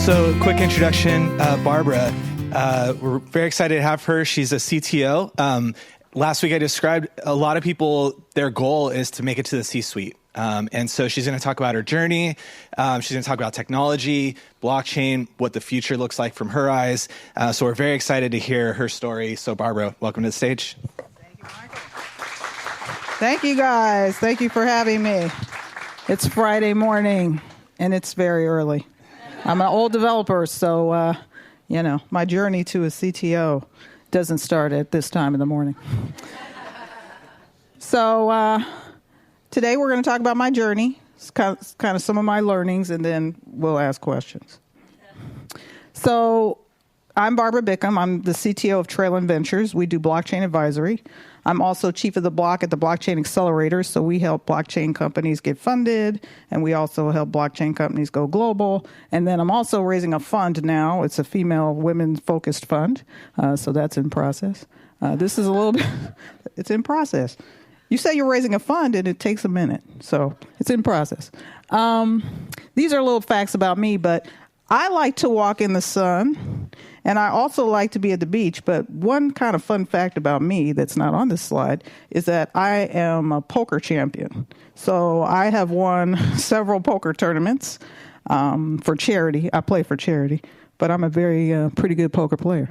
So, quick introduction, Barbara. We're very excited to have her. She's a CTO. Last week I described a lot of people, their goal is to make it to the C-suite. And so she's going to talk about her journey. She's going to talk about technology, blockchain, what the future looks like from her eyes. So we're very excited to hear her story. So Barbara, welcome to the stage. Thank you, Michael. Thank you, guys. Thank you for having me. It's Friday morning, and it's very early. I'm an old developer, so, my journey to a CTO doesn't start at this time in the morning. So today we're going to talk about my journey, it's kind of some of my learnings, and then we'll ask questions. So I'm Barbara Bickham. I'm the CTO of Trailyn Ventures. We do blockchain advisory. I'm also chief of the block at the Blockchain Accelerator, so we help blockchain companies get funded, and we also help blockchain companies go global. And then I'm also raising a fund now. It's a female women-focused fund, so that's in process. This is a little bit, it's in process. You say you're raising a fund, and it takes a minute, so it's in process. These are little facts about me, but I like to walk in the sun, and I also like to be at the beach. But one kind of fun fact about me that's not on this slide is that I am a poker champion. So I have won several poker tournaments for charity. I play for charity, but I'm a very pretty good poker player.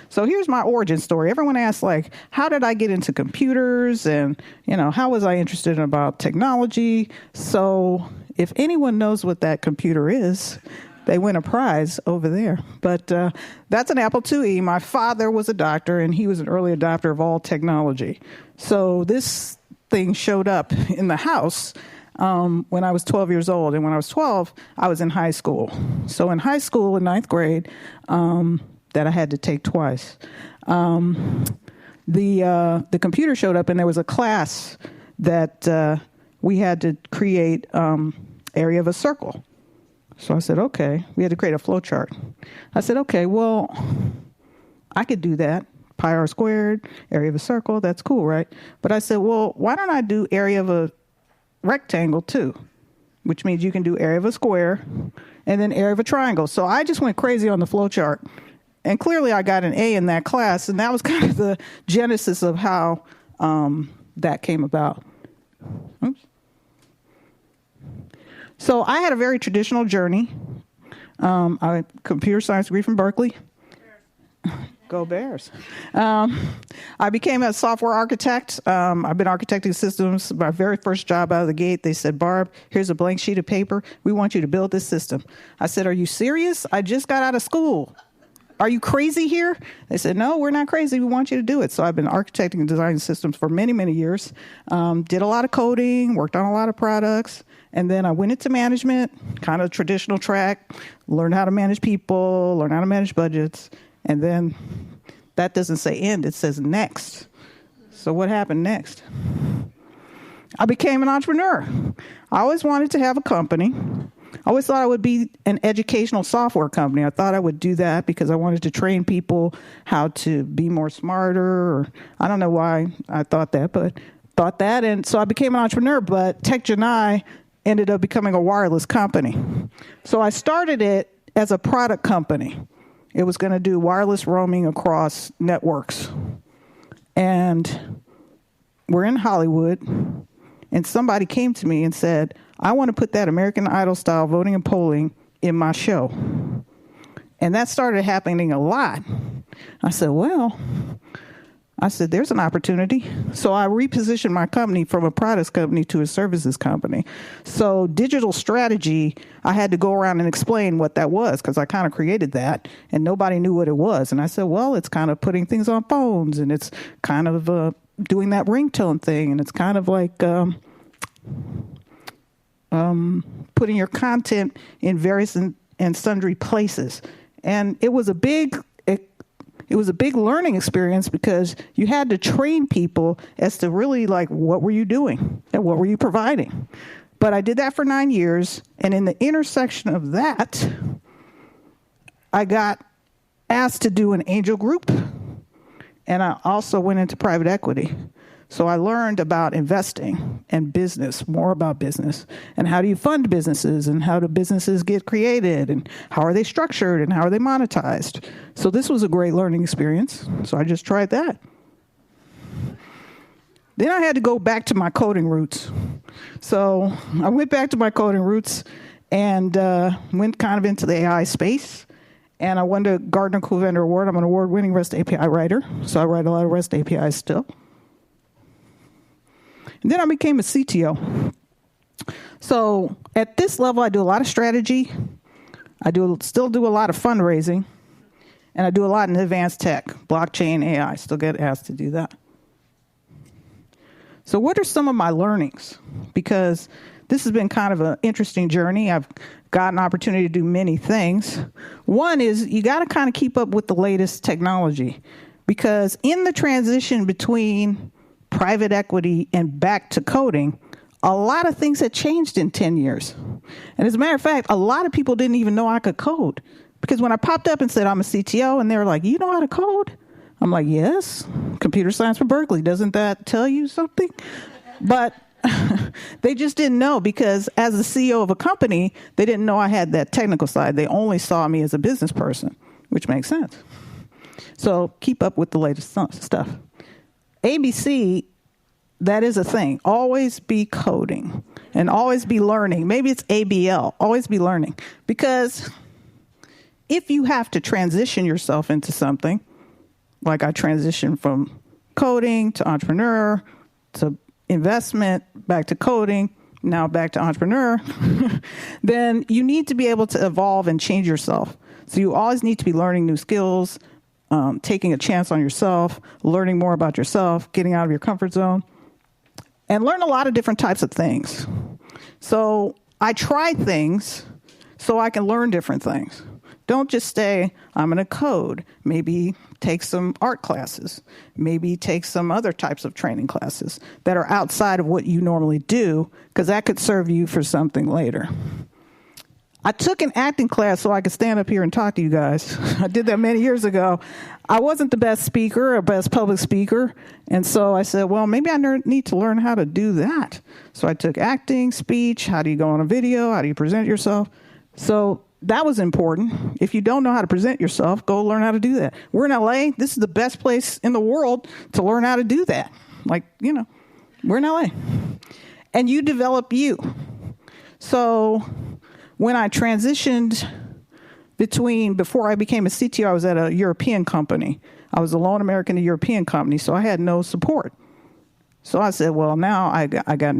So here's my origin story. Everyone asks, how did I get into computers? And, how was I interested in about technology? So if anyone knows what that computer is, they win a prize over there. But that's an Apple IIe. My father was a doctor, and he was an early adopter of all technology. So this thing showed up in the house when I was 12 years old. And when I was 12, I was in high school. So in high school, in ninth grade, that I had to take twice, the computer showed up, and there was a class that we had to create area of a circle. So I said, okay, we had to create a flow chart. I said, okay, well, I could do that. Pi r squared, area of a circle, that's cool, right? But I said, well, why don't I do area of a rectangle too? Which means you can do area of a square and then area of a triangle. So I just went crazy on the flow chart. And clearly I got an A in that class, and that was kind of the genesis of how that came about. Oops. So I had a very traditional journey. I had a computer science degree from Berkeley. Go Bears. I became a software architect. I've been architecting systems. My very first job out of the gate, they said, Barb, here's a blank sheet of paper. We want you to build this system. I said, are you serious? I just got out of school. Are you crazy here? They said, no, we're not crazy. We want you to do it. So I've been architecting and designing systems for many, many years. Did a lot of coding, worked on a lot of products. And then I went into management, kind of traditional track, learned how to manage people, learned how to manage budgets. And then that doesn't say end, it says next. So what happened next? I became an entrepreneur. I always wanted to have a company. I always thought I would be an educational software company. I thought I would do that because I wanted to train people how to be more smarter. Or I don't know why I thought that, but thought that. And so I became an entrepreneur, but TechGenai ended up becoming a wireless company. So I started it as a product company. It was going to do wireless roaming across networks. And we're in Hollywood, and somebody came to me and said, I want to put that American Idol style voting and polling in my show. And that started happening a lot. I said, there's an opportunity. So I repositioned my company from a products company to a services company. So digital strategy, I had to go around and explain what that was because I kind of created that and nobody knew what it was. And I said, well, it's kind of putting things on phones, and it's kind of doing that ringtone thing. And it's kind of like putting your content in various and sundry places. And it was a big learning experience because you had to train people as to really what were you doing and what were you providing. But I did that for 9 years, and in the intersection of that, I got asked to do an angel group, and I also went into private equity. So I learned about investing and business, more about business, and how do you fund businesses, and how do businesses get created, and how are they structured, and how are they monetized. So this was a great learning experience. So I just tried that. Then I had to go back to my coding roots. So I went back to my coding roots and went kind of into the AI space. And I won the Gartner Co-Vendor Award. I'm an award-winning REST API writer, so I write a lot of REST APIs still. And then I became a CTO. So at this level, I do a lot of strategy. I still do a lot of fundraising. And I do a lot in advanced tech, blockchain, AI. Still get asked to do that. So what are some of my learnings? Because this has been kind of an interesting journey. I've got an opportunity to do many things. One is you got to kind of keep up with the latest technology. Because in the transition between private equity and back to coding, a lot of things had changed in 10 years. And as a matter of fact, a lot of people didn't even know I could code. Because when I popped up and said I'm a CTO, and they were like, you know how to code? I'm like, yes, computer science from Berkeley. Doesn't that tell you something? But they just didn't know, because as the CEO of a company, they didn't know I had that technical side. They only saw me as a business person, which makes sense. So keep up with the latest stuff. ABC, that is a thing. Always be coding and always be learning. Maybe it's ABL. Always be learning. Because if you have to transition yourself into something, like I transitioned from coding to entrepreneur to investment, back to coding, now back to entrepreneur, then you need to be able to evolve and change yourself. So you always need to be learning new skills, taking a chance on yourself, learning more about yourself, getting out of your comfort zone, and learn a lot of different types of things. So I try things so I can learn different things. Don't just say, I'm going to code. Maybe take some art classes. Maybe take some other types of training classes that are outside of what you normally do, because that could serve you for something later. I took an acting class so I could stand up here and talk to you guys. I did that many years ago. I wasn't the best speaker or best public speaker, and so I said, well, maybe I need to learn how to do that. So I took acting, speech, how do you go on a video, how do you present yourself? So that was important. If you don't know how to present yourself, go learn how to do that. We're in LA. This is the best place in the world to learn how to do that. Like, we're in LA. And you develop you. So when I transitioned before I became a CTO, I was at a European company. I was a lone American in a European company, so I had no support. So I said, well, now I got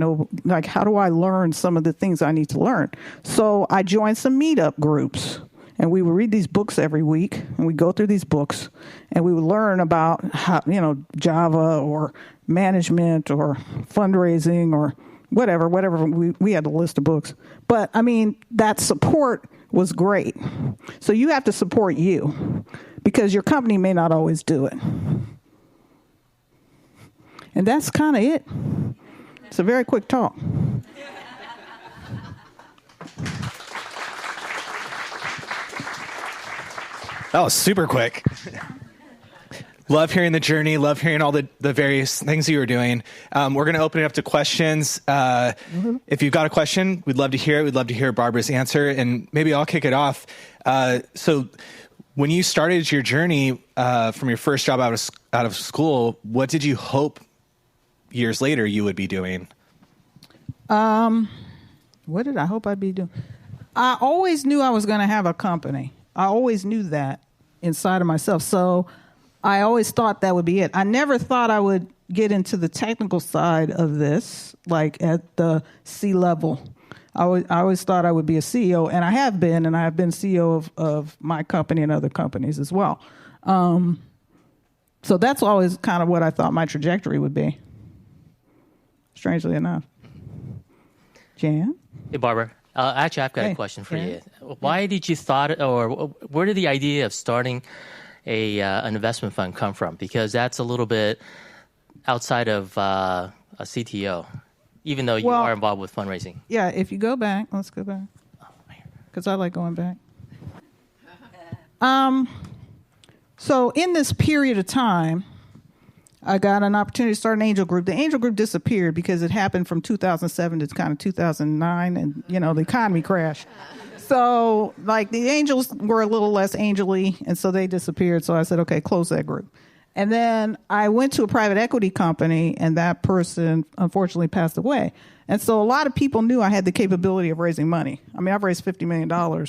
how do I learn some of the things I need to learn? So I joined some meetup groups, and we would read these books every week, and we'd go through these books, and we would learn about how, Java or management or fundraising or whatever. We had a list of books. But, that support was great. So you have to support you, because your company may not always do it. And that's kind of it. It's a very quick talk. That was super quick. Love hearing the journey. Love hearing all the various things you were doing. We're going to open it up to questions. If you've got a question, we'd love to hear it. We'd love to hear Barbara's answer. And maybe I'll kick it off. So when you started your journey from your first job out of school, what did you hope years later you would be doing? What did I hope I'd be doing? I always knew I was going to have a company. I always knew that inside of myself. So I always thought that would be it. I never thought I would get into the technical side of this, like at the C level. I always thought I would be a CEO, and I have been, and I have been CEO of my company and other companies as well. So that's always kind of what I thought my trajectory would be, strangely enough. Jan? Hey, Barbara. Actually, I've got a question for you. Why did you thought, or where did the idea of starting an investment fund come from? Because that's a little bit outside of a CTO, even though you are involved with fundraising. Yeah, if you go back, let's go back, because I like going back. So in this period of time, I got an opportunity to start an angel group. The angel group disappeared because it happened from 2007 to kind of 2009, and the economy crashed. So like the angels were a little less angel-y, and so they disappeared. So I said, okay, close that group. And then I went to a private equity company, and that person unfortunately passed away. And so a lot of people knew I had the capability of raising money. I mean, I've raised $50 million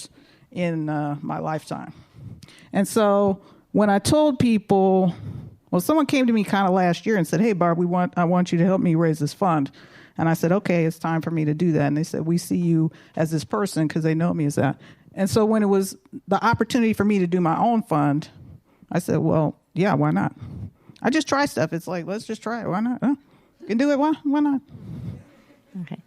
in my lifetime. And so when I told people, well, someone came to me kind of last year and said, hey, Barb, I want you to help me raise this fund. And I said, okay, it's time for me to do that. And they said, we see you as this person because they know me as that. And so when it was the opportunity for me to do my own fund, I said, well, yeah, why not? I just try stuff. It's like, let's just try it. Why not? You can do it. Why not? Okay.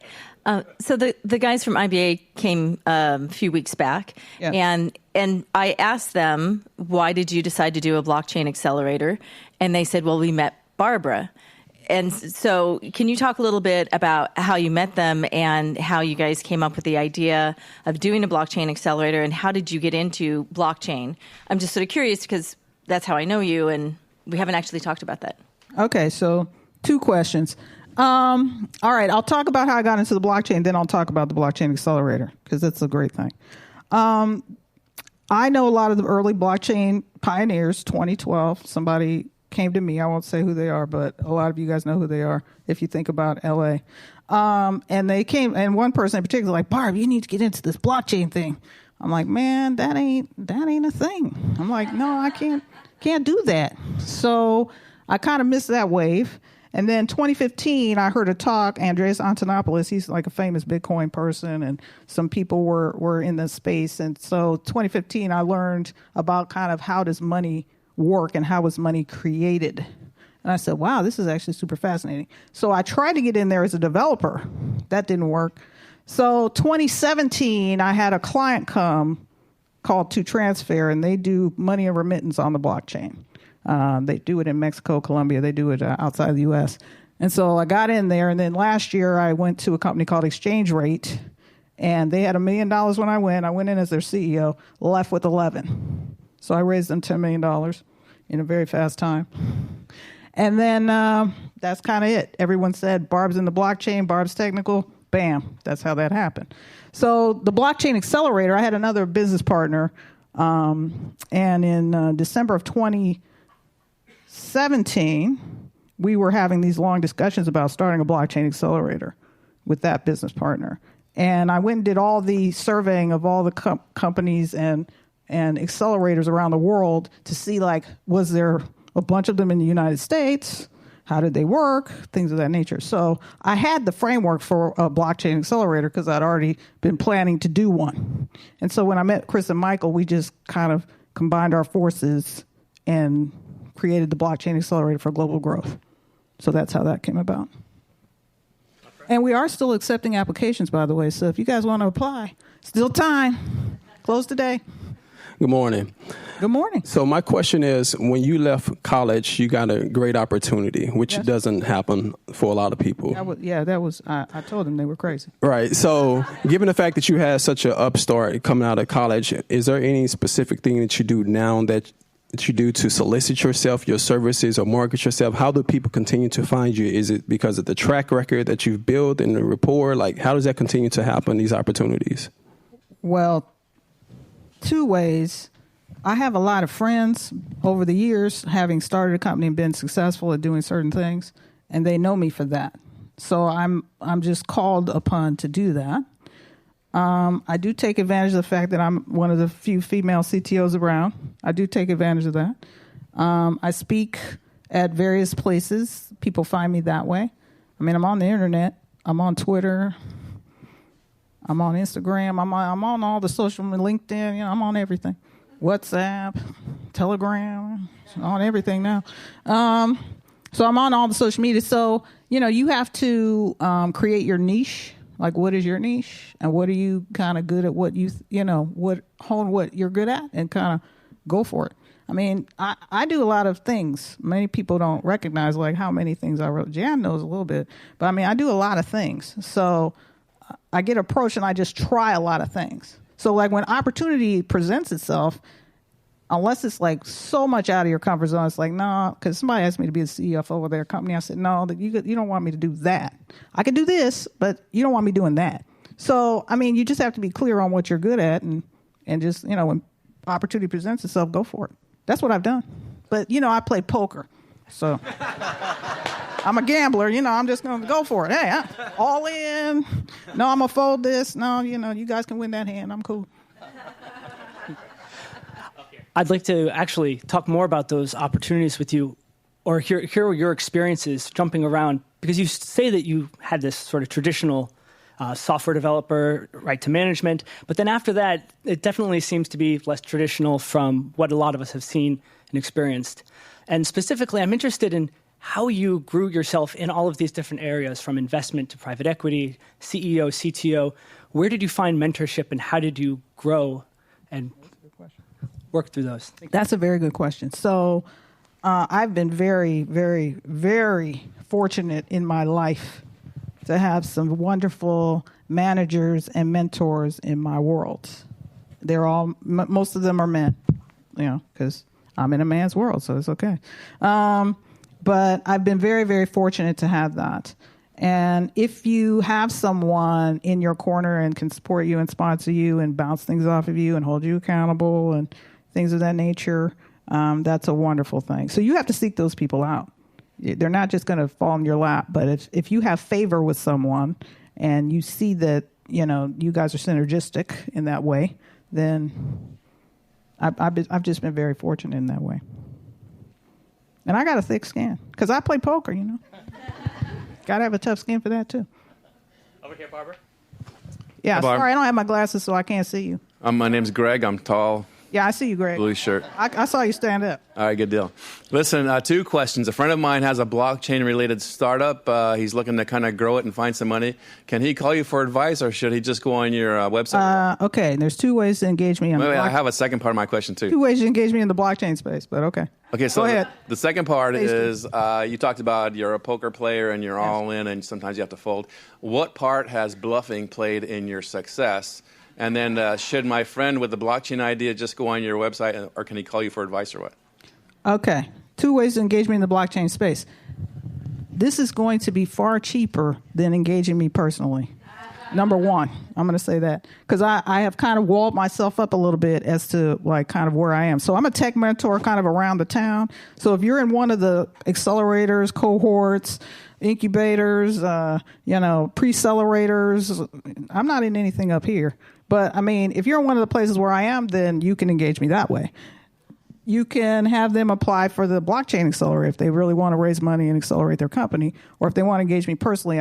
So the guys from IBA came a few weeks back, yeah. and I asked them, why did you decide to do a blockchain accelerator? And they said, well, we met Barbara. And so can you talk a little bit about how you met them and how you guys came up with the idea of doing a blockchain accelerator, and how did you get into blockchain? I'm just sort of curious because that's how I know you, and we haven't actually talked about that. Okay, so 2 questions. All right, I'll talk about how I got into the blockchain, then I'll talk about the blockchain accelerator, because that's a great thing. I know a lot of the early blockchain pioneers. 2012, somebody came to me. I won't say who they are, but a lot of you guys know who they are if you think about LA. And they came, and one person in particular, like, Barb, you need to get into this blockchain thing. I'm like, man, that ain't a thing. I'm like, no, I can't do that. So I kind of missed that wave. And then 2015, I heard a talk, Andreas Antonopoulos, he's like a famous Bitcoin person, and some people were in the space. And so 2015, I learned about kind of how does money work and how is money created. And I said, wow, this is actually super fascinating. So I tried to get in there as a developer. That didn't work. So 2017, I had a client come called To Transfer, and they do money and remittance on the blockchain. They do it in Mexico, Colombia. They do it outside of the U.S. And so I got in there. And then last year I went to a company called Exchange Rate, and they had $1 million when I went. I went in as their CEO, left with 11. So I raised them $10 million in a very fast time. And then that's kind of it. Everyone said, Barb's in the blockchain, Barb's technical. Bam, that's how that happened. So the blockchain accelerator, I had another business partner. And in December of 2017, we were having these long discussions about starting a blockchain accelerator with that business partner. And I went and did all the surveying of all the companies and accelerators around the world to see, like, was there a bunch of them in the United States? How did they work? Things of that nature. So I had the framework for a blockchain accelerator because I'd already been planning to do one. And so when I met Chris and Michael, we just kind of combined our forces and created the blockchain accelerator for global growth. So that's how that came about. And we are still accepting applications, by the way. So if you guys want to apply, still time. Close today. Good morning. Good morning. So my question is, when you left college, you got a great opportunity, which Yes. doesn't happen for a lot of people. I told them they were crazy. Right. So given the fact that you had such an upstart coming out of college, is there any specific thing that you do now that you do to solicit yourself, your services, or market yourself? How do people continue to find you? Is it because of the track record that you've built and the rapport? Like, how does that continue to happen, these opportunities? Well, 2 ways. I have a lot of friends over the years, having started a company and been successful at doing certain things, and they know me for that. So I'm just called upon to do that. I do take advantage of the fact that I'm one of the few female CTOs around. I do take advantage of that. I speak at various places. People find me that way. I mean, I'm on the internet. I'm on Twitter. I'm on Instagram. I'm on all the social, LinkedIn. I'm on everything. WhatsApp, Telegram, on everything now. So I'm on all the social media. So, you have to create your niche. Like, what is your niche? And what are you kind of good at, what hone what you're good at and kind of go for it. I mean, I do a lot of things. Many people don't recognize, like, how many things I wrote. Jan knows a little bit. But, I mean, I do a lot of things. So I get approached and I just try a lot of things. So, like, when opportunity presents itself, unless it's like so much out of your comfort zone. It's like, no, because somebody asked me to be the CFO of their company. I said, no, that you don't want me to do that. I can do this, but you don't want me doing that. So, I mean, you just have to be clear on what you're good at and just, when opportunity presents itself, go for it. That's what I've done. But, I play poker. So I'm a gambler, I'm just going to go for it. Hey, all in. No, I'm going to fold this. No, you guys can win that hand. I'm cool. I'd like to actually talk more about those opportunities with you, or hear your experiences jumping around, because you say that you had this sort of traditional software developer right to management, but then after that, it definitely seems to be less traditional from what a lot of us have seen and experienced. And specifically, I'm interested in how you grew yourself in all of these different areas, from investment to private equity, CEO, CTO. Where did you find mentorship, and how did you grow and work through those? That's a very good question. So I've been very, very, very fortunate in my life to have some wonderful managers and mentors in my world. They're all, most of them are men, because I'm in a man's world, so it's okay. But I've been very, very fortunate to have that. And if you have someone in your corner and can support you and sponsor you and bounce things off of you and hold you accountable and things of that nature, that's a wonderful thing. So you have to seek those people out. They're not just going to fall in your lap, but if you have favor with someone and you see that, you guys are synergistic in that way, then I've just been very fortunate in that way. And I got a thick skin because I play poker, Got to have a tough skin for that, too. Over here, Barbara. Yeah, Hi, Barb. sorry, I don't have my glasses, so I can't see you. My name's Greg. I'm tall, Yeah, I see you, Greg. blue shirt. I saw you stand up. All right, good deal. Listen, 2 questions. A friend of mine has a blockchain-related startup. He's looking to kind of grow it and find some money. Can he call you for advice, or should he just go on your website? Okay, there's 2 ways to engage me. Wait, I have a second part of my question, too. 2 ways to engage me in the blockchain space, but okay. Okay, so Go ahead. the second part is you talked about you're a poker player and you're all in and sometimes you have to fold. What part has bluffing played in your success? And then should my friend with the blockchain idea just go on your website, or can he call you for advice or what? Okay, 2 ways to engage me in the blockchain space. This is going to be far cheaper than engaging me personally. Number one, I'm going to say that because I have kind of walled myself up a little bit as to like kind of where I am. So I'm a tech mentor kind of around the town. So if you're in one of the accelerators, cohorts, incubators, pre-accelerators, I'm not in anything up here. But I mean, if you're in one of the places where I am, then you can engage me that way. You can have them apply for the blockchain accelerator if they really want to raise money and accelerate their company. Or if they want to engage me personally,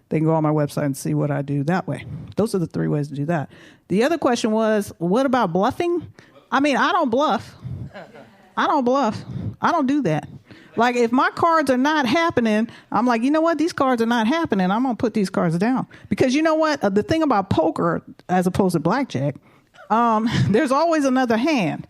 they can go on my website and see what I do that way. Those are the 3 ways to do that. The other question was, what about bluffing? I mean, I don't bluff. I don't do that. Like, if my cards are not happening, I'm like, you know what? These cards are not happening. I'm going to put these cards down. Because you know what? The thing about poker, as opposed to blackjack, there's always another hand.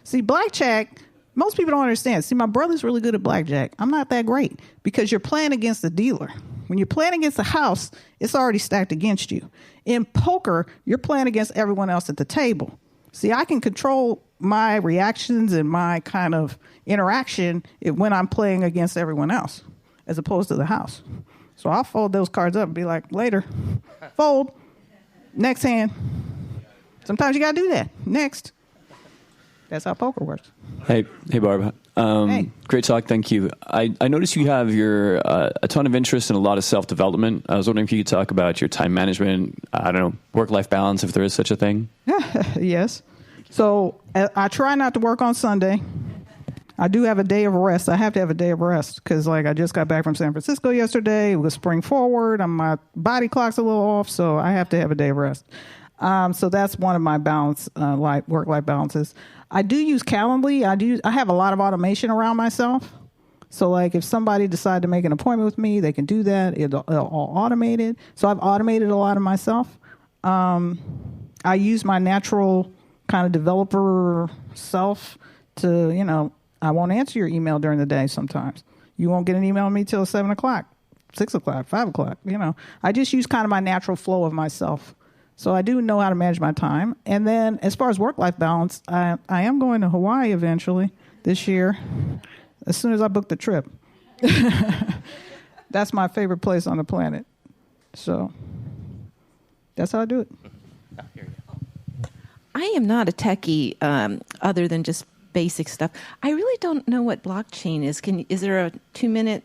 See, blackjack, most people don't understand. See, my brother's really good at blackjack. I'm not that great because you're playing against the dealer. When you're playing against the house, it's already stacked against you. In poker, you're playing against everyone else at the table. See, I can control my reactions and my kind of interaction when I'm playing against everyone else, as opposed to the house. So I'll fold those cards up and be like, later, fold, next hand. Sometimes you got to do that. Next. That's how poker works. Hey, Barb. Hey. Great talk. Thank you. I noticed you have a ton of interest in a lot of self-development. I was wondering if you could talk about your time management, work-life balance, if there is such a thing. Yes. So I try not to work on Sunday. I do have a day of rest. I have to have a day of rest because, I just got back from San Francisco yesterday. It was spring forward. My body clock's a little off, so I have to have a day of rest. So that's one of my work-life balances. I do use Calendly. I have a lot of automation around myself. So if somebody decided to make an appointment with me, they can do that. It'll all automated. So I've automated a lot of myself. I use my natural kind of developer self to, I won't answer your email during the day sometimes. You won't get an email from me till 7 o'clock, 6 o'clock, 5 o'clock. I just use kind of my natural flow of myself So I do know how to manage my time. And then as far as work-life balance, I am going to Hawaii eventually this year, as soon as I book the trip. That's my favorite place on the planet. So that's how I do it. I am not a techie other than just basic stuff. I really don't know what blockchain is. Is there a 2-minute?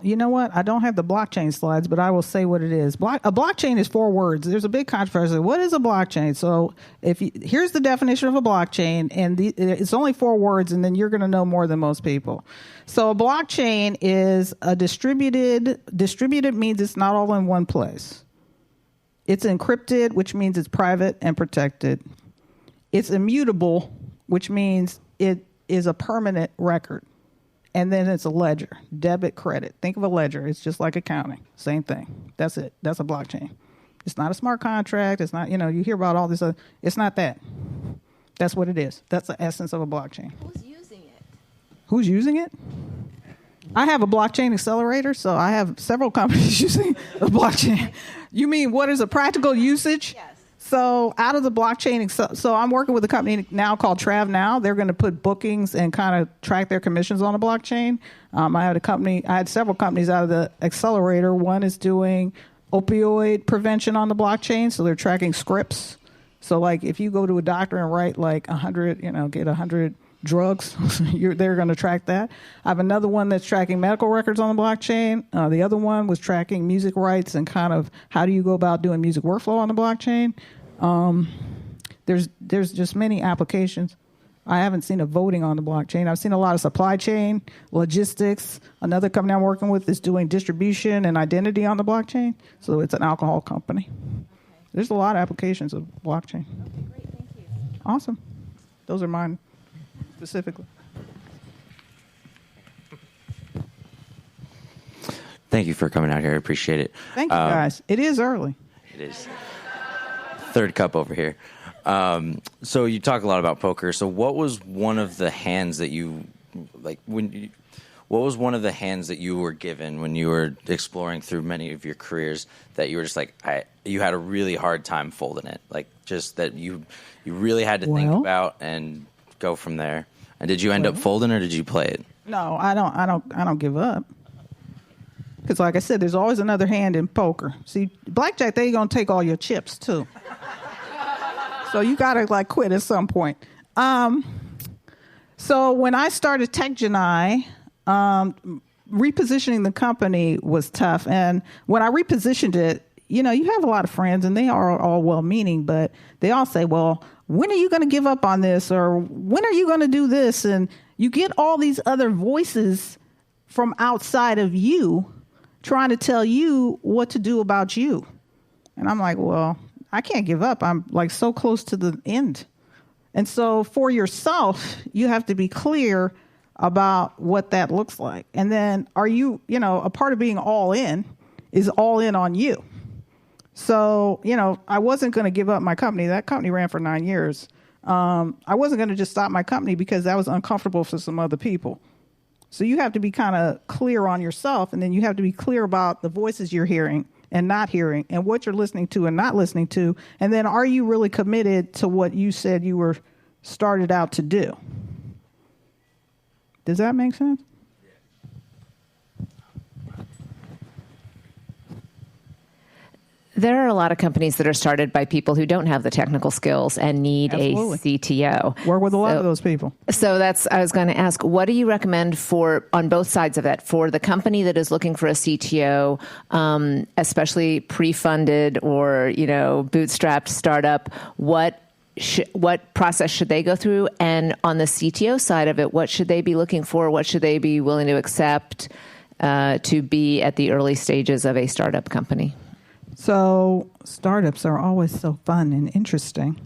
You know what? I don't have the blockchain slides, but I will say what it is. A blockchain is 4 words. There's a big controversy. What is a blockchain? So here's the definition of a blockchain, and it's only 4 words, and then you're going to know more than most people. So a blockchain is a distributed means it's not all in one place. It's encrypted, which means it's private and protected. It's immutable, which means it is a permanent record. And then it's a ledger, debit, credit. Think of a ledger. It's just like accounting. Same thing. That's it. That's a blockchain. It's not a smart contract. It's not, you hear about all this. It's not that. That's what it is. That's the essence of a blockchain. Who's using it? Who's using it? I have a blockchain accelerator, so I have several companies using a blockchain. You mean what is a practical usage? Yes. So out of the blockchain, so I'm working with a company now called TravNow. They're going to put bookings and kind of track their commissions on a blockchain. I had several companies out of the accelerator. One is doing opioid prevention on the blockchain, so they're tracking scripts. So like if you go to a doctor and write like 100, get 100 drugs, they're going to track that. I have another one that's tracking medical records on the blockchain. The other one was tracking music rights and kind of how do you go about doing music workflow on the blockchain. There's just many applications. I haven't seen a voting on the blockchain. I've seen a lot of supply chain, logistics. Another company I'm working with is doing distribution and identity on the blockchain. So it's an alcohol company. Okay. There's a lot of applications of blockchain. Okay, great. Thank you. Awesome. Those are mine specifically. Thank you for coming out here. I appreciate it. Thank you, guys. It is early. It is. Third cup over here. So you talk a lot about poker. So what was one of the hands that you what was one of the hands that you were given when you were exploring through many of your careers that you were just like, you had a really hard time folding it, like just that you really had to think about and go from there. And did you end up folding or did you play it? No, I don't give up. Because like I said, there's always another hand in poker. See, blackjack, they're going to take all your chips too. So you got to quit at some point. So when I started TechGenai, repositioning the company was tough. And when I repositioned it, you have a lot of friends and they are all well-meaning, but they all say, well, when are you going to give up on this? Or when are you going to do this? And you get all these other voices from outside of you trying to tell you what to do about you. And I'm like, well, I can't give up. I'm so close to the end. And so for yourself, you have to be clear about what that looks like. And then are you, a part of being all in is all in on you. So, I wasn't going to give up my company. That company ran for 9 years. I wasn't going to just stop my company because that was uncomfortable for some other people. So you have to be kind of clear on yourself, and then you have to be clear about the voices you're hearing and not hearing and what you're listening to and not listening to. And then are you really committed to what you said you were started out to do? Does that make sense? There are a lot of companies that are started by people who don't have the technical skills and need a CTO. Work with a lot of those people. So I was going to ask, what do you recommend on both sides of that, for the company that is looking for a CTO, especially pre-funded or, bootstrapped startup, what process should they go through? And on the CTO side of it, what should they be looking for? What should they be willing to accept to be at the early stages of a startup company? So startups are always so fun and interesting.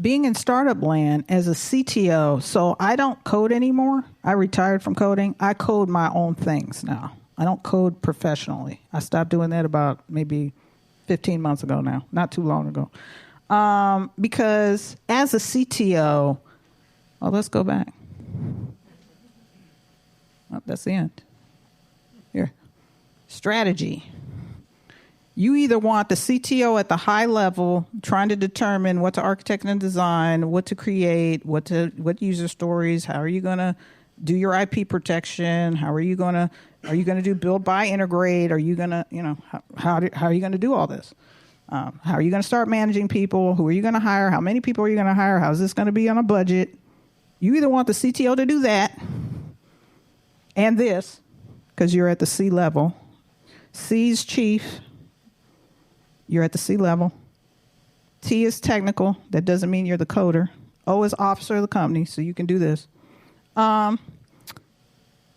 Being in startup land as a CTO, so I don't code anymore. I retired from coding. I code my own things now. I don't code professionally. I stopped doing that about maybe 15 months ago now, not too long ago. Because as a CTO, let's go back. Oh, that's the end. Here. Strategy. You either want the CTO at the high level trying to determine what to architect and design, what to create, what user stories, how are you going to do your IP protection, are you going to do build, buy, integrate, are you going to, how are you going to do all this? How are you going to start managing people? Who are you going to hire? How many people are you going to hire? How is this going to be on a budget? You either want the CTO to do that and this, because you're at the C level. C's chief. You're at the C level. T is technical. That doesn't mean you're the coder. O is officer of the company, so you can do this.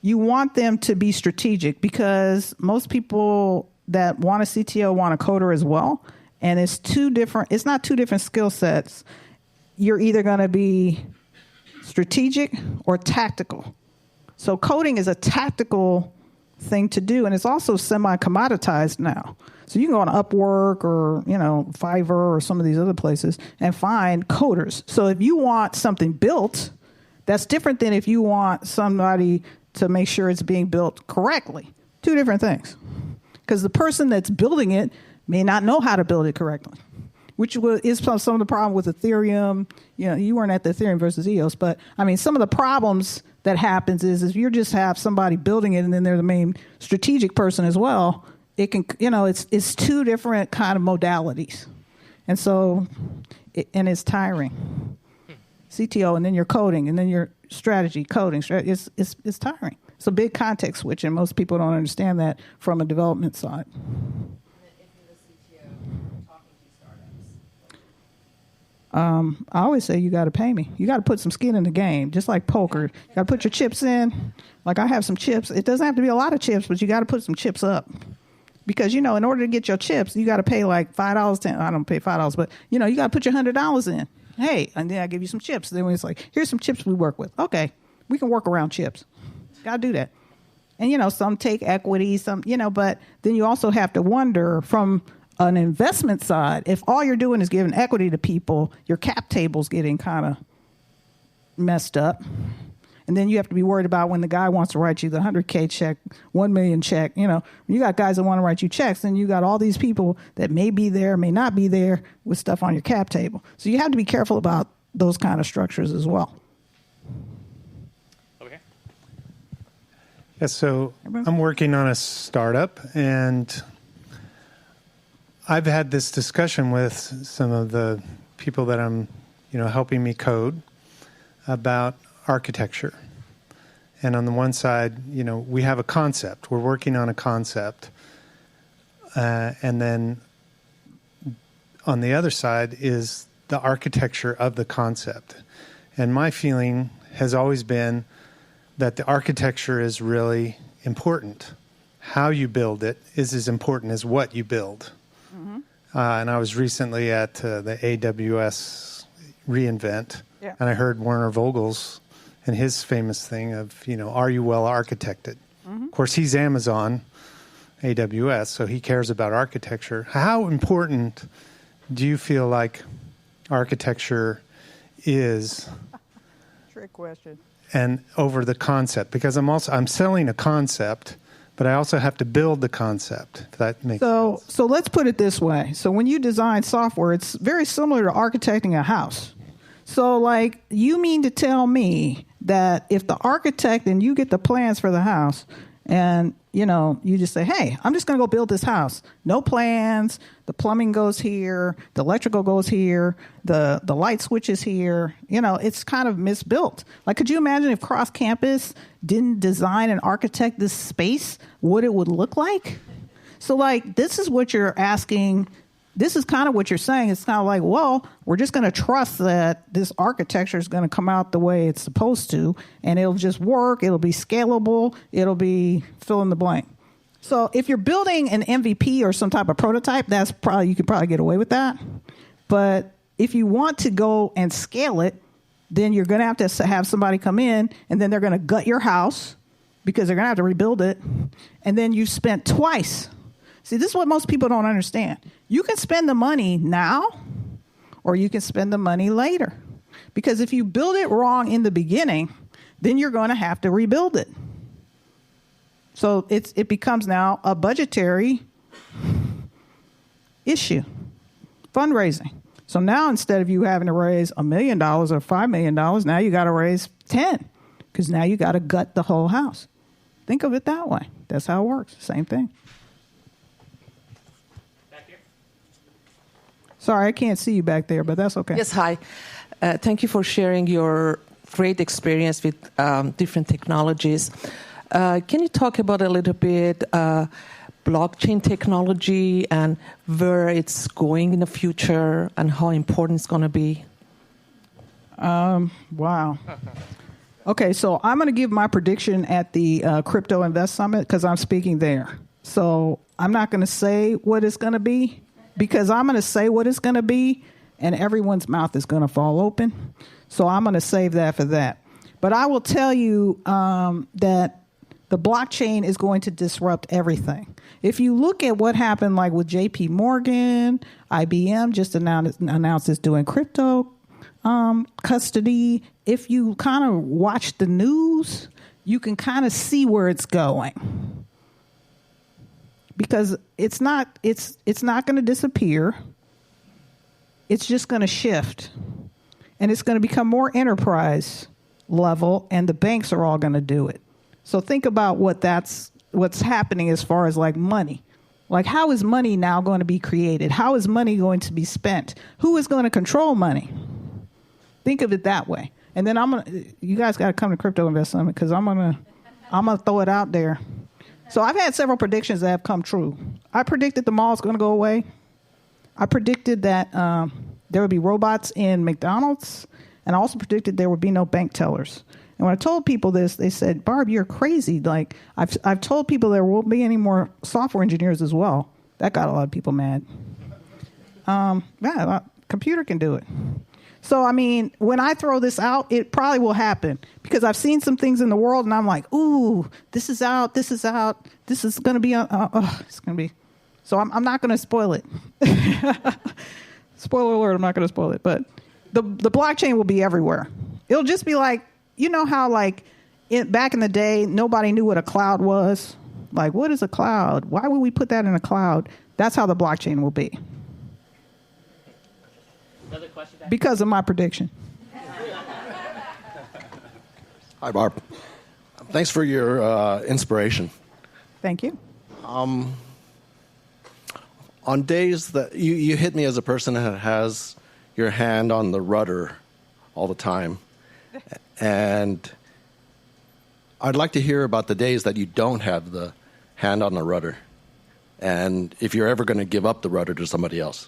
You want them to be strategic because most people that want a CTO want a coder as well. And it's not two different skill sets. You're either going to be strategic or tactical. So coding is a tactical thing to do, and it's also semi-commoditized now. So you can go on Upwork or, Fiverr or some of these other places and find coders. So if you want something built, that's different than if you want somebody to make sure it's being built correctly. Two different things. Because the person that's building it may not know how to build it correctly, which is some of the problem with Ethereum. You weren't at the Ethereum versus EOS, but some of the problems that happens is if you just have somebody building it and then they're the main strategic person as well, it can, it's two different kind of modalities. And so, it's tiring. CTO, and then you're coding, and then your strategy, coding. It's tiring. It's a big context switch, and most people don't understand that from a development side. I always say you got to pay me. You got to put some skin in the game, just like poker. You got to put your chips in. Like I have some chips. It doesn't have to be a lot of chips, but you got to put some chips up. Because, in order to get your chips, you got to pay like $5, I don't pay $5, but, you got to put your $100 in. Hey, and then I give you some chips. Then it's like, here's some chips we work with. Okay, we can work around chips. Got to do that. And, some take equity, some, but then you also have to wonder from an investment side, if all you're doing is giving equity to people, your cap table's getting kind of messed up. And then you have to be worried about when the guy wants to write you the 100K check, 1 million check. You got guys that want to write you checks, and you got all these people that may be there, may not be there with stuff on your cap table. So you have to be careful about those kind of structures as well. Okay. Yeah, so I'm working on a startup, and I've had this discussion with some of the people that I'm, helping me code about architecture. And on the one side, we have a concept. We're working on a concept. And then on the other side is the architecture of the concept. And my feeling has always been that the architecture is really important. How you build it is as important as what you build. Mm-hmm. And I was recently at the AWS reInvent, and I heard Werner Vogel's and his famous thing of, are you well architected? Mm-hmm. Of course, he's Amazon, AWS, so he cares about architecture. How important do you feel like architecture is? Trick question. And over the concept, because I'm selling a concept, but I also have to build the concept, if that makes sense. So let's put it this way. So when you design software, it's very similar to architecting a house. So, you mean to tell me that if the architect and you get the plans for the house and, you just say, hey, I'm just going to go build this house. No plans. The plumbing goes here. The electrical goes here. The light switch is here. It's kind of misbuilt. Could you imagine if Cross Campus didn't design and architect this space, what it would look like? So, this is what you're asking. This is kind of what you're saying. It's kind of like, well, we're just going to trust that this architecture is going to come out the way it's supposed to, and it'll just work. It'll be scalable. It'll be fill in the blank. So if you're building an MVP or some type of prototype, you could probably get away with that. But if you want to go and scale it, then you're going to have somebody come in, and then they're going to gut your house because they're going to have to rebuild it, and then you've spent twice. See, this is what most people don't understand. You can spend the money now, or you can spend the money later. Because if you build it wrong in the beginning, then you're going to have to rebuild it. So it becomes now a budgetary issue, fundraising. So now instead of you having to raise $1 million or $5 million, now you got to raise 10 because now you got to gut the whole house. Think of it that way. That's how it works. Same thing. Back here. Sorry, I can't see you back there, but that's okay. Yes, hi. Thank you for sharing your great experience with different technologies. Can you talk about a little bit blockchain technology and where it's going in the future and how important it's going to be? Wow. Okay, so I'm going to give my prediction at the Crypto Invest Summit because I'm speaking there. So I'm not going to say what it's going to be because I'm going to say what it's going to be and everyone's mouth is going to fall open. So I'm going to save that for that. But I will tell you that the blockchain is going to disrupt everything. If you look at what happened like with JP Morgan, IBM just announced it's doing crypto custody. If you kind of watch the news, you can kind of see where it's going. Because it's not going to disappear. It's just going to shift. And it's going to become more enterprise level, and the banks are all going to do it. So think about what's happening as far as like money. Like, how is money now going to be created? How is money going to be spent? Who is going to control money? Think of it that way. And then you guys got to come to Crypto Invest Summit because I'm gonna throw it out there. So I've had several predictions that have come true. I predicted the mall is going to go away. I predicted that there would be robots in McDonald's, and I also predicted there would be no bank tellers. And when I told people this, they said, "Barb, you're crazy." Like I've told people there won't be any more software engineers as well. That got a lot of people mad. Yeah, computer can do it. So, I mean, when I throw this out, it probably will happen because I've seen some things in the world and I'm like, ooh, this is out. This is going to be, it's going to be. So I'm not going to spoil it. Spoiler alert, I'm not going to spoil it. But the blockchain will be everywhere. It'll just be like, you know how like back in the day, nobody knew what a cloud was? Like, what is a cloud? Why would we put that in a cloud? That's how the blockchain will be. Another question back because of my prediction. Hi, Barb. Thanks for your inspiration. Thank you. On days that you hit me as a person that has your hand on the rudder all the time, and I'd like to hear about the days that you don't have the hand on the rudder, and if you're ever going to give up the rudder to somebody else.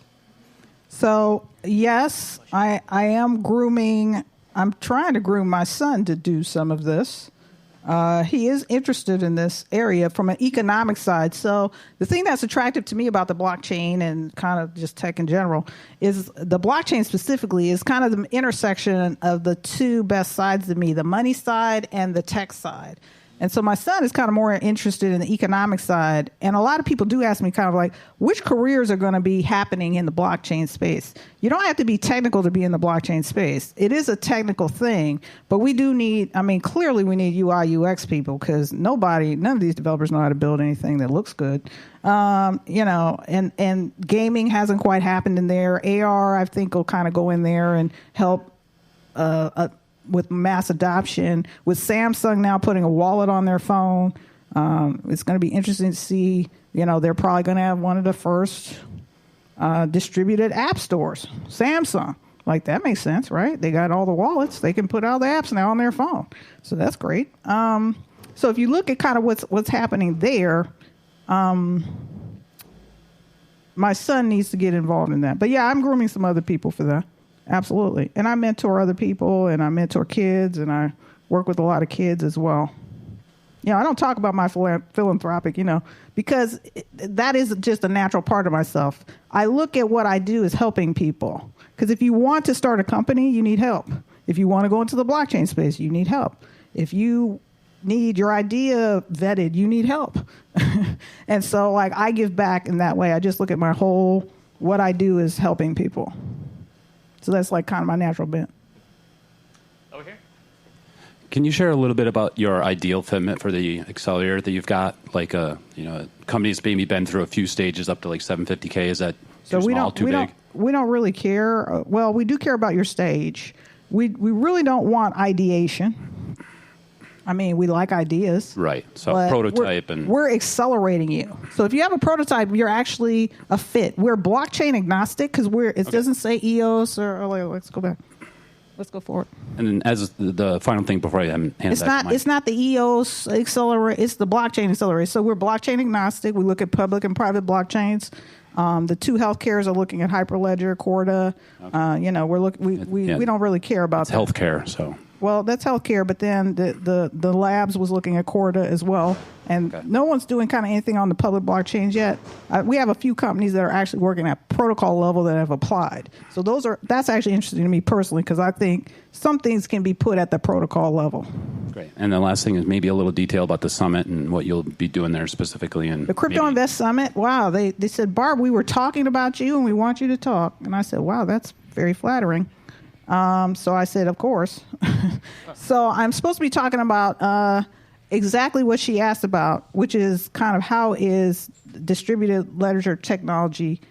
So, yes, I am grooming. I'm trying to groom my son to do some of this. He is interested in this area from an economic side. So the thing that's attractive to me about the blockchain and kind of just tech in general is the blockchain specifically is kind of the intersection of the two best sides of me, the money side and the tech side. And so my son is kind of more interested in the economic side. And a lot of people do ask me kind of like, which careers are going to be happening in the blockchain space? You don't have to be technical to be in the blockchain space. It is a technical thing, but we do need, clearly we need UI, UX people because none of these developers know how to build anything that looks good. And gaming hasn't quite happened in there. AR, I think, will kind of go in there and help with mass adoption, with Samsung now putting a wallet on their phone. It's going to be interesting to see, they're probably going to have one of the first distributed app stores, Samsung. Like, that makes sense, right? They got all the wallets. They can put all the apps now on their phone. So that's great. So if you look at kind of what's happening there, my son needs to get involved in that. But yeah, I'm grooming some other people for that. Absolutely. And I mentor other people, and I mentor kids, and I work with a lot of kids as well. I don't talk about my philanthropic, because that is just a natural part of myself. I look at what I do as helping people. Because if you want to start a company, you need help. If you want to go into the blockchain space, you need help. If you need your idea vetted, you need help. And so, I give back in that way. I just look at what I do is helping people. So that's kind of my natural bent. Over here. Can you share a little bit about your ideal fitment for the accelerator that you've got? Like, companies maybe been through a few stages up to like 750K. Is that too small, too big? We don't really care. Well, we do care about your stage. We really don't want ideation. I mean, we like ideas. Right. So prototype we're accelerating you. So if you have a prototype, you're actually a fit. We're blockchain agnostic because it doesn't say EOS or let's go back. Let's go forward. And then as the final thing before I hand it back to Mike. It's not the EOS accelerator. It's the blockchain accelerator. So we're blockchain agnostic. We look at public and private blockchains. The two healthcares are looking at Hyperledger, Corda. Okay. We don't really care about that. Healthcare, so. Well, that's healthcare, but then the labs was looking at Corda as well, and no one's doing kind of anything on the public blockchains yet. We have a few companies that are actually working at protocol level that have applied. So that's actually interesting to me personally because I think some things can be put at the protocol level. Great. And the last thing is maybe a little detail about the summit and what you'll be doing there specifically. And the Crypto Invest Summit. Wow, they said, Barb, we were talking about you and we want you to talk. And I said, wow, that's very flattering. So I said, of course. So I'm supposed to be talking about exactly what she asked about, which is kind of how is distributed ledger technology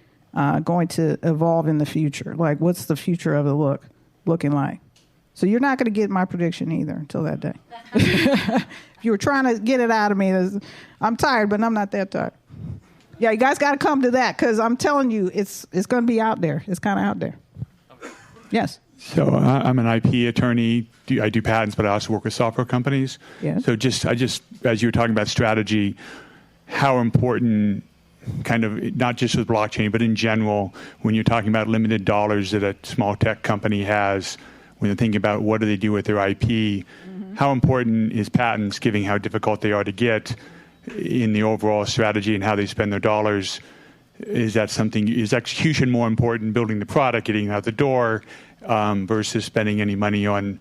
going to evolve in the future? Like, what's the future of it looking like? So you're not going to get my prediction either until that day. If you were trying to get it out of me, I'm tired, but I'm not that tired. Yeah, you guys got to come to that because I'm telling you, it's going to be out there. It's kind of out there. Yes. So I'm an IP attorney. I do patents, but I also work with software companies. Yes. So I just, as you were talking about strategy, how important, kind of not just with blockchain, but in general, when you're talking about limited dollars that a small tech company has, when they're thinking about what do they do with their IP, how important is patents, given how difficult they are to get in the overall strategy and how they spend their dollars? Is execution more important, building the product, getting it out the door, versus spending any money on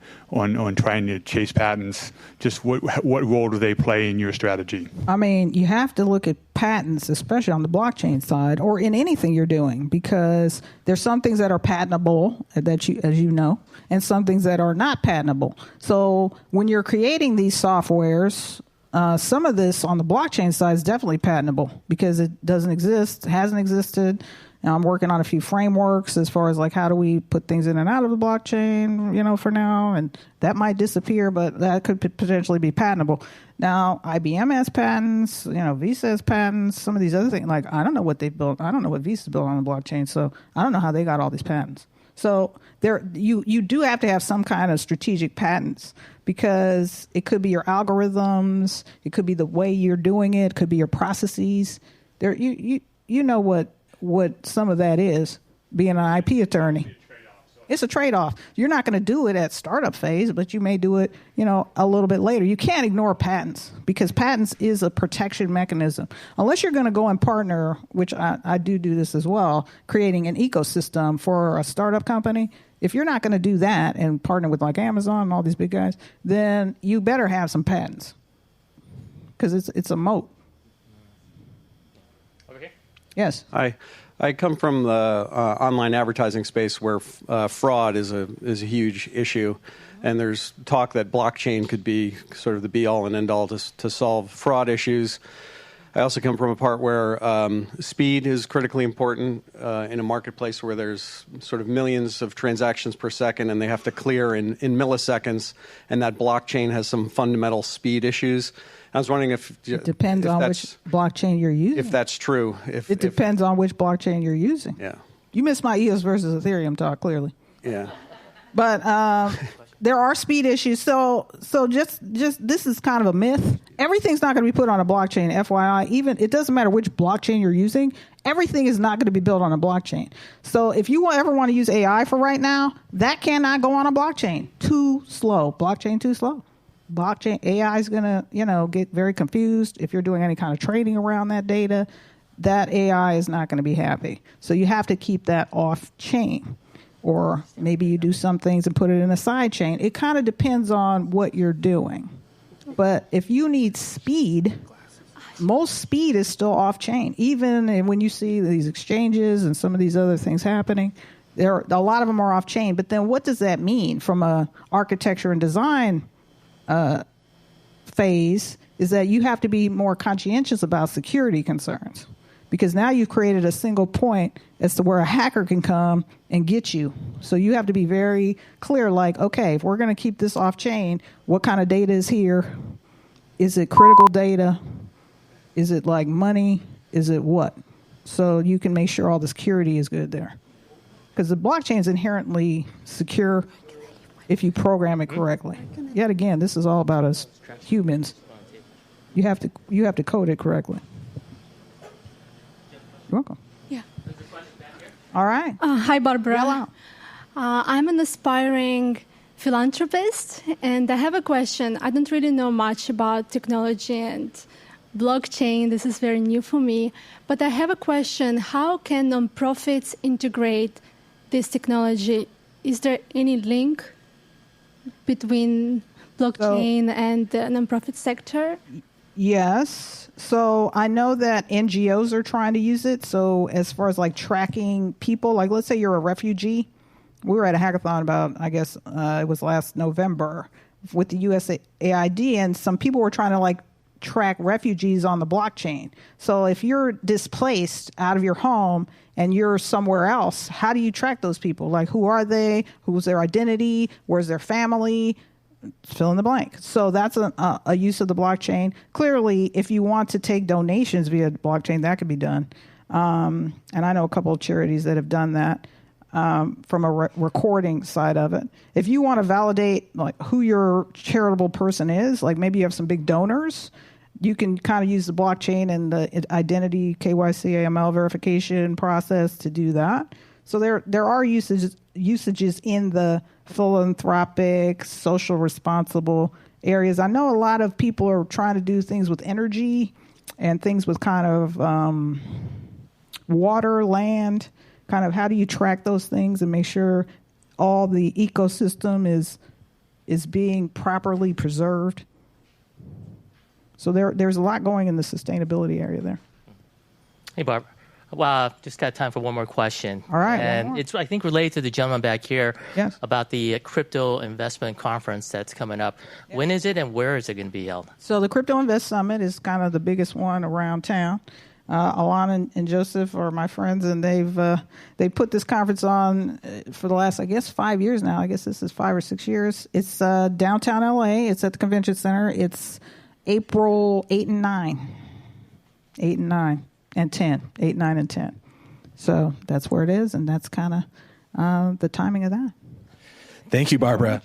trying to chase patents? Just what role do they play in your strategy? I mean, you have to look at patents, especially on the blockchain side or in anything you're doing, because there's some things that are patentable that as you know, and some things that are not patentable. So when you're creating these softwares, some of this on the blockchain side is definitely patentable because it doesn't exist, hasn't existed. Now I'm working on a few frameworks as far as like how do we put things in and out of the blockchain, for now, and that might disappear, but that could potentially be patentable. Now IBM has patents, Visa has patents, some of these other things. Like I don't know what they built. I don't know what Visa built on the blockchain, so I don't know how they got all these patents. So you do have to have some kind of strategic patents because it could be your algorithms, it could be the way you're doing it could be your processes. You know what some of that is, being an IP attorney. It's a trade-off. You're not going to do it at startup phase, but you may do it, a little bit later. You can't ignore patents because patents is a protection mechanism. Unless you're going to go and partner, which I do this as well, creating an ecosystem for a startup company. If you're not going to do that and partner with like Amazon and all these big guys, then you better have some patents because it's a moat. Okay. Yes. I come from the online advertising space where fraud is a huge issue, and there's talk that blockchain could be sort of the be-all and end-all to solve fraud issues. I also come from a part where speed is critically important in a marketplace where there's sort of millions of transactions per second, and they have to clear in milliseconds, and that blockchain has some fundamental speed issues. I was wondering if it depends on which blockchain you're using. If that's true. It depends on which blockchain you're using. Yeah. You missed my EOS versus Ethereum talk, clearly. Yeah. But there are speed issues. So just this is kind of a myth. Everything's not going to be put on a blockchain, FYI. Even it doesn't matter which blockchain you're using. Everything is not going to be built on a blockchain. So if you ever want to use AI for right now, that cannot go on a blockchain. Too slow. Blockchain too slow. Blockchain AI is going to, get very confused. If you're doing any kind of trading around that data, that AI is not going to be happy. So you have to keep that off chain, or maybe you do some things and put it in a side chain. It kind of depends on what you're doing. But if you need speed, most speed is still off chain. Even when you see these exchanges and some of these other things happening, a lot of them are off chain. But then what does that mean from a architecture and design phase is that you have to be more conscientious about security concerns, because now you've created a single point as to where a hacker can come and get you. So you have to be very clear, like, okay, if we're going to keep this off chain, what kind of data is here? Is it critical data? Is it like money? Is it what? So you can make sure all the security is good there. Because the blockchain is inherently secure if you program it correctly. Yet again, this is all about us humans. You have to code it correctly. You're welcome. Yeah. All right. Hi, Barbara. I'm an aspiring philanthropist, and I have a question. I don't really know much about technology and blockchain. This is very new for me. But I have a question. How can nonprofits integrate this technology? Is there any link between blockchain and the nonprofit sector? Yes. So I know that NGOs are trying to use it. So as far as like tracking people, like let's say you're a refugee. We were at a hackathon about, I guess it was last November with the USAID, and some people were trying to like track refugees on the blockchain. So if you're displaced out of your home and you're somewhere else, how do you track those people? Like, who are they? Who's their identity? Where's their family? Fill in the blank. So that's a use of the blockchain. Clearly, if you want to take donations via blockchain, that could be done. And I know a couple of charities that have done that from a recording side of it. If you want to validate like who your charitable person is, like maybe you have some big donors, you can kind of use the blockchain and the identity KYC AML verification process to do that. So there are usages in the philanthropic, social responsible areas. I know a lot of people are trying to do things with energy and things with kind of water, land, kind of how do you track those things and make sure all the ecosystem is being properly preserved. So there's a lot going in the sustainability area there. Hey, Barbara. Well, just got time for one more question. All right. And it's, I think, related to the gentleman back here yes. about the crypto investment conference that's coming up. Yes. When is it and where is it going to be held? So the Crypto Invest Summit is kind of the biggest one around town. Alana and Joseph are my friends, and they put this conference on for the last, I guess, 5 years now. I guess this is 5 or 6 years. It's downtown LA. It's at the Convention Center. It's April 8 and 9. 8 and 9. And 10, 8, 9, and 10. So that's where it is, and that's kind of the timing of that. Thank you, Barbara.